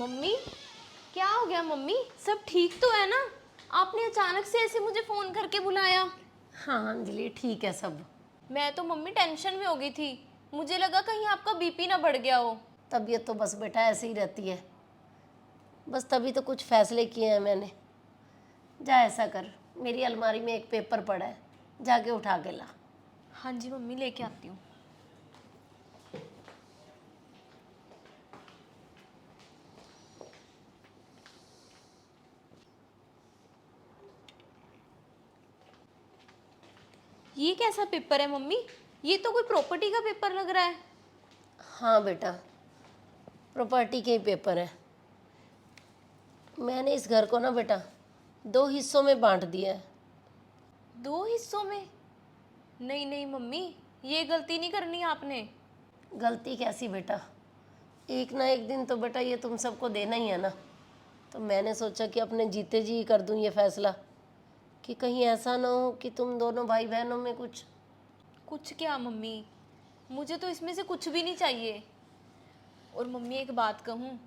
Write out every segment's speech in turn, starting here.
Mummy, क्या हो गया मम्मी? सब ठीक तो है ना? आपने अचानक से ऐसे मुझे फोन करके बुलाया। हाँ अंजलि, ठीक है सब। मैं तो मम्मी टेंशन में हो गई थी। मुझे लगा कहीं आपका बीपी ना बढ़ गया हो। तबीयत तो बस बेटा ऐसे ही रहती है। बस तभी तो कुछ फैसले किए हैं मैंने। जा ऐसा कर, मेरी अलमारी में एक पेपर पड़ा है, जाके उठा के ला। हाँ जी मम्मी, लेके आती हूँ। ये कैसा पेपर है मम्मी? ये तो कोई प्रॉपर्टी का पेपर लग रहा है। हाँ बेटा, प्रॉपर्टी के ही पेपर है। मैंने इस घर को ना बेटा 2 हिस्सों में बांट दिया है। 2 हिस्सों में? नहीं नहीं मम्मी, ये गलती नहीं करनी आपने। गलती कैसी बेटा, एक ना एक दिन तो बेटा ये तुम सबको देना ही है ना। तो मैंने सोचा कि अपने जीते जी ही कर दूं ये फैसला, कि कहीं ऐसा ना हो कि तुम दोनों भाई बहनों में कुछ। कुछ क्या मम्मी, मुझे तो इसमें से कुछ भी नहीं चाहिए। और मम्मी एक बात कहूँ,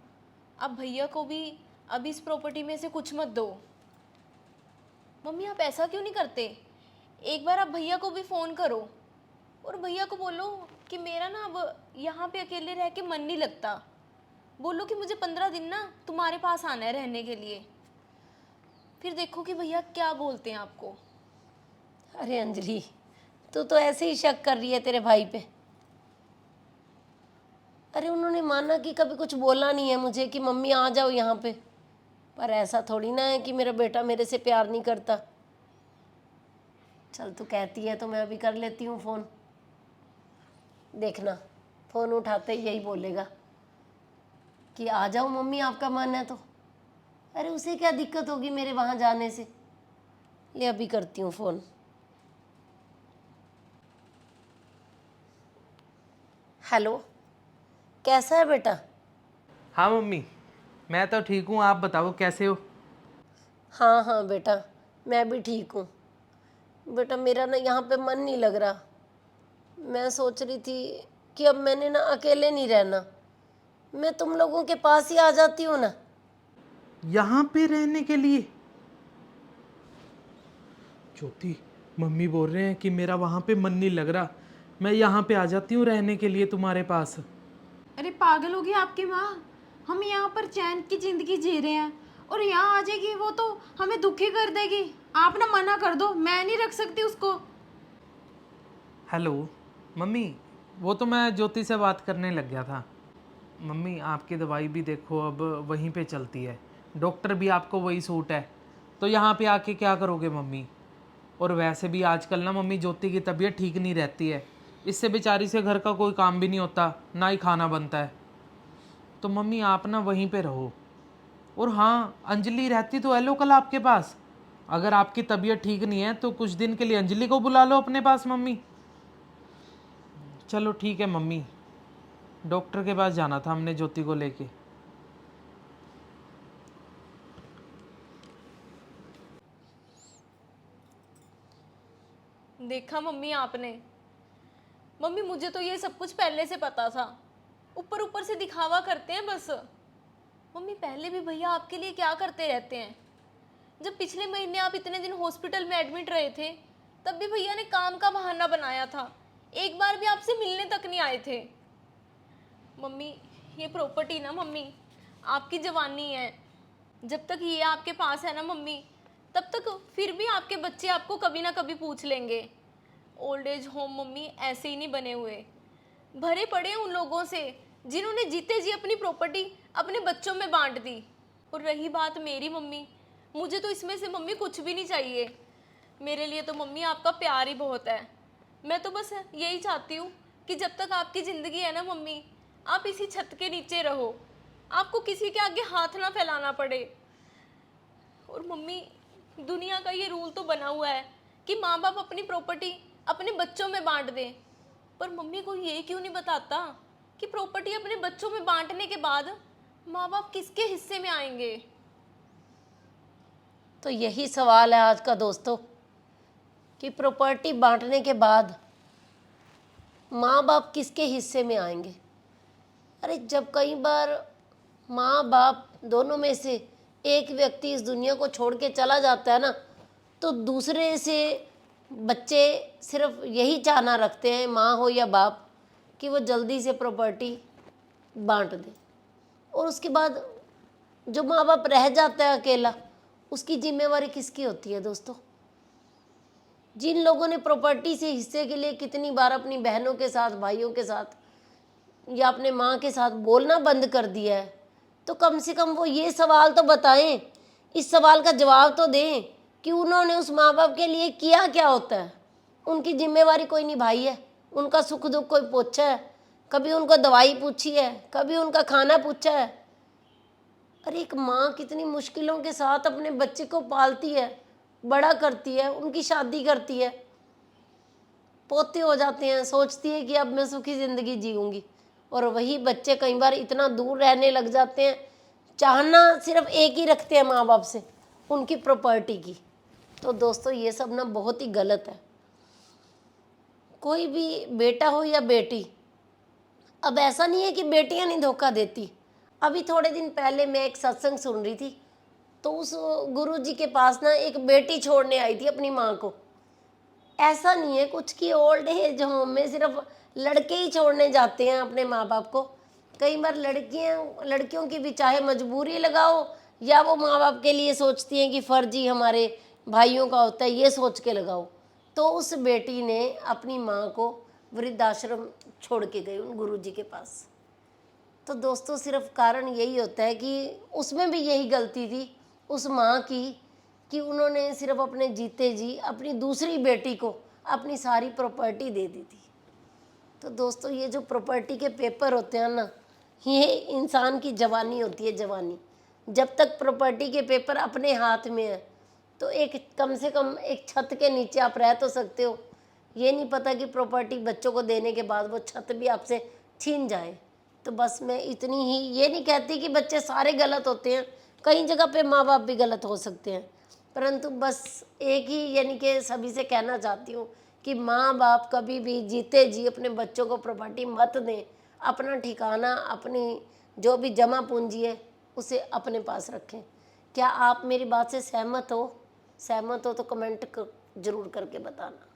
अब भैया को भी अब इस प्रॉपर्टी में से कुछ मत दो। मम्मी आप ऐसा क्यों नहीं करते? एक बार आप भैया को भी फ़ोन करो और भैया को बोलो कि मेरा ना अब यहाँ पे अकेले रह के मन नहीं लगता। बोलो कि मुझे 15 दिन ना तुम्हारे पास आना है रहने के लिए। फिर देखो कि भैया क्या बोलते हैं आपको। अरे अंजलि, तू तो ऐसे ही शक कर रही है तेरे भाई पे। अरे उन्होंने माना कि कभी कुछ बोला नहीं है मुझे कि मम्मी आ जाओ यहाँ पे। पर ऐसा थोड़ी ना है कि मेरा बेटा मेरे से प्यार नहीं करता। चल तू कहती है तो मैं अभी कर लेती हूँ फ़ोन। देखना, फ़ोन उठाते ही यही बोलेगा कि आ जाओ मम्मी, आपका मन है तो। अरे उसे क्या दिक्कत होगी मेरे वहाँ जाने से। ले अभी करती हूँ फ़ोन। हेलो, कैसा है बेटा? हाँ मम्मी, मैं तो ठीक हूँ। आप बताओ कैसे हो? हाँ हाँ बेटा, मैं भी ठीक हूँ। बेटा मेरा ना यहाँ पे मन नहीं लग रहा। मैं सोच रही थी कि अब मैंने ना अकेले नहीं रहना, मैं तुम लोगों के पास ही आ जाती हूँ ना। यहाँ पे रहने के लिए? ज्योति, मम्मी बोल रहे हैं कि मेरा वहाँ पे मन नहीं लग रहा, मैं यहाँ पे आ जाती हूँ रहने के लिए तुम्हारे पास। अरे पागल होगी आपकी माँ। हम यहाँ पर चैन की जिंदगी जी रहे हैं और यहाँ आ जाएगी वो तो हमें दुखी कर देगी। आप ना मना कर दो, मैं नहीं रख सकती उसको। हेलो मम्मी, वो तो मैं ज्योति से बात करने लग गया था। मम्मी आपकी दवाई भी देखो अब वहीं पे चलती है, डॉक्टर भी आपको वही सूट है, तो यहाँ पे आके क्या करोगे मम्मी? और वैसे भी आजकल ना मम्मी ज्योति की तबीयत ठीक नहीं रहती है, इससे बेचारी से घर का कोई काम भी नहीं होता, ना ही खाना बनता है। तो मम्मी आप ना वहीं पे रहो। और हाँ, अंजलि रहती तो है लोकल आपके पास। अगर आपकी तबीयत ठीक नहीं है तो कुछ दिन के लिए अंजलि को बुला लो अपने पास मम्मी। चलो ठीक है मम्मी, डॉक्टर के पास जाना था हमने ज्योति को लेके। देखा मम्मी आपने? मम्मी मुझे तो ये सब कुछ पहले से पता था। ऊपर ऊपर से दिखावा करते हैं बस। मम्मी पहले भी भैया आपके लिए क्या करते रहते हैं। जब पिछले महीने आप इतने दिन हॉस्पिटल में एडमिट रहे थे, तब भी भैया ने काम का बहाना बनाया था। एक बार भी आपसे मिलने तक नहीं आए थे। मम्मी ये प्रॉपर्टी ना मम्मी आपकी जवानी है। जब तक ये आपके पास है ना मम्मी, तब तक फिर भी आपके बच्चे आपको कभी ना कभी पूछ लेंगे। ओल्ड एज होम मम्मी ऐसे ही नहीं बने हुए, भरे पड़े हैं उन लोगों से जिन्होंने जीते जी अपनी प्रॉपर्टी अपने बच्चों में बांट दी। और रही बात मेरी मम्मी, मुझे तो इसमें से मम्मी कुछ भी नहीं चाहिए। मेरे लिए तो मम्मी आपका प्यार ही बहुत है। मैं तो बस यही चाहती हूँ कि जब तक आपकी ज़िंदगी है ना मम्मी, आप इसी छत के नीचे रहो, आपको किसी के आगे हाथ ना फैलाना पड़े। और मम्मी दुनिया का ये रूल तो बना हुआ है कि माँ बाप अपनी प्रॉपर्टी अपने बच्चों में बांट दें। पर मम्मी को ये क्यों नहीं बताता कि प्रॉपर्टी अपने बच्चों में बांटने के बाद माँ बाप किसके हिस्से में आएंगे? तो यही सवाल है आज का दोस्तों, कि प्रॉपर्टी बांटने के बाद माँ बाप किसके हिस्से में आएंगे। अरे जब कई बार माँ बाप दोनों में से एक व्यक्ति इस दुनिया को छोड़ के चला जाता है ना, तो दूसरे से बच्चे सिर्फ यही चाहना रखते हैं, माँ हो या बाप, कि वो जल्दी से प्रॉपर्टी बांट दे। और उसके बाद जो माँ बाप रह जाता है अकेला, उसकी जिम्मेवारी किसकी होती है दोस्तों? जिन लोगों ने प्रॉपर्टी से हिस्से के लिए कितनी बार अपनी बहनों के साथ, भाइयों के साथ या अपने माँ के साथ बोलना बंद कर दिया है, तो कम से कम वो ये सवाल तो बताएं, इस सवाल का जवाब तो दें कि उन्होंने उस माँ बाप के लिए किया क्या होता है। उनकी जिम्मेवारी कोई निभाई है? उनका सुख दुख कोई पूछा है? कभी उनको दवाई पूछी है? कभी उनका खाना पूछा है? अरे एक माँ कितनी मुश्किलों के साथ अपने बच्चे को पालती है, बड़ा करती है, उनकी शादी करती है, पोते हो जाते हैं, सोचती है कि अब मैं सुखी ज़िंदगी जीऊँगी, और वही बच्चे कई बार इतना दूर रहने लग जाते हैं, चाहना सिर्फ एक ही रखते हैं माँ बाप से, उनकी प्रॉपर्टी की। तो दोस्तों ये सब ना बहुत ही गलत है। कोई भी बेटा हो या बेटी, अब ऐसा नहीं है कि बेटियां नहीं धोखा देती। अभी थोड़े दिन पहले मैं एक सत्संग सुन रही थी, तो उस गुरुजी के पास ना एक बेटी छोड़ने आई थी अपनी माँ को। ऐसा नहीं है कुछ कि ओल्ड एज होम में सिर्फ लड़के ही छोड़ने जाते हैं अपने माँ बाप को। कई बार लड़कियों की भी चाहे मजबूरी लगाओ या वो माँ बाप के लिए सोचती हैं कि फर्ज ही हमारे भाइयों का होता है, ये सोच के लगाओ। तो उस बेटी ने अपनी माँ को वृद्धाश्रम छोड़ के गई उन गुरुजी के पास। तो दोस्तों सिर्फ कारण यही होता है कि उसमें भी यही गलती थी उस माँ की कि उन्होंने सिर्फ अपने जीते जी अपनी दूसरी बेटी को अपनी सारी प्रॉपर्टी दे दी थी। तो दोस्तों ये जो प्रॉपर्टी के पेपर होते हैं ना, ये इंसान की जवानी होती है, जवानी। जब तक प्रॉपर्टी के पेपर अपने हाथ में है तो एक कम से कम एक छत के नीचे आप रह तो सकते हो। ये नहीं पता कि प्रॉपर्टी बच्चों को देने के बाद वो छत भी आपसे छीन जाए। तो बस मैं इतनी ही, ये नहीं कहती कि बच्चे सारे गलत होते हैं, कई जगह पे माँ बाप भी गलत हो सकते हैं, परंतु बस एक ही यानी कि सभी से कहना चाहती हूँ कि माँ बाप कभी भी जीते जी अपने बच्चों को प्रॉपर्टी मत दें। अपना ठिकाना, अपनी जो भी जमा पूंजी है उसे अपने पास रखें। क्या आप मेरी बात से सहमत हो? सहमत हो तो कमेंट जरूर करके बताना।